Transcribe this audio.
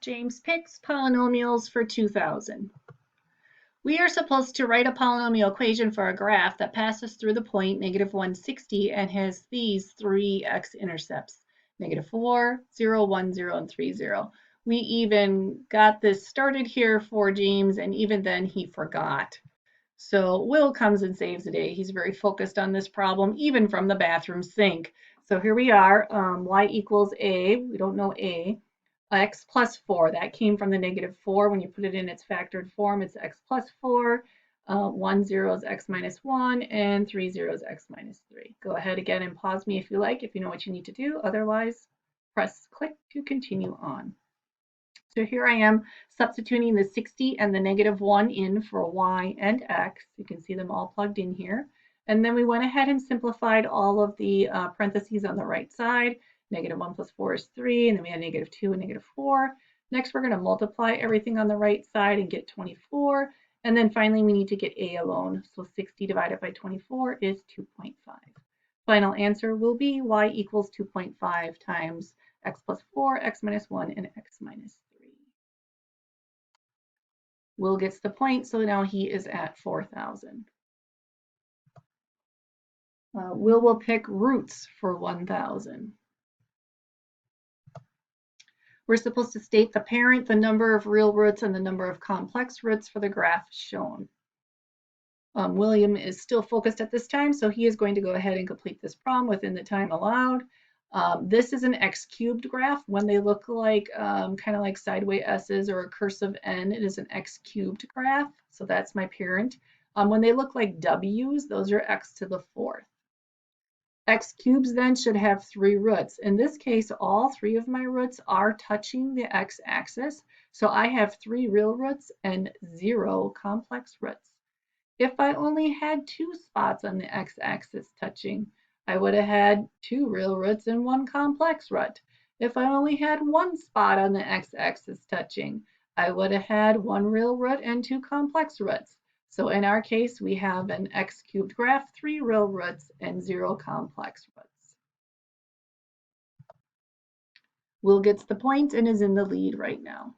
James picks polynomials for 2000. We are supposed to write a polynomial equation for a graph that passes through the point -160 and has these three x-intercepts, -4, 0, 1, 0, and 3, 0. We even got this started here for James, and even then he forgot. So Will comes and saves the day. He's very focused on this problem, even from the bathroom sink. So here we are, y equals a, we don't know a, x plus 4. That came from the -4. When you put it in its factored form, it's x plus 4. 1 0 is x minus 1, and 3 0 is x minus 3. Go ahead again and pause me if you like, if you know what you need to do. Otherwise, press click to continue on. So here I am substituting the 60 and the -1 in for y and x. You can see them all plugged in here. And then we went ahead and simplified all of the parentheses on the right side. -1 plus 4 is 3, and then we had -2 and -4. Next, we're going to multiply everything on the right side and get 24. And then finally, we need to get a alone. So 60 divided by 24 is 2.5. Final answer will be y equals 2.5 times x plus 4, x minus 1, and x minus 3. Will gets the point, so now he is at 4,000. Will pick roots for 1,000. We're supposed to state the parent, the number of real roots, and the number of complex roots for the graph shown. William is still focused at this time, so he is going to go ahead and complete this problem within the time allowed. This is an x cubed graph. When they look like kind of like sideways s's or a cursive n, it is an x cubed graph. So that's my parent. When they look like w's, those are x to the 4th. X cubes then should have 3 roots. In this case, all 3 of my roots are touching the x-axis. So I have 3 real roots and 0 complex roots. If I only had 2 spots on the x-axis touching, I would have had 2 real roots and 1 complex root. If I only had 1 spot on the x-axis touching, I would have had 1 real root and 2 complex roots. So in our case, we have an x cubed graph, 3 real roots and 0 complex roots. Will gets the point and is in the lead right now.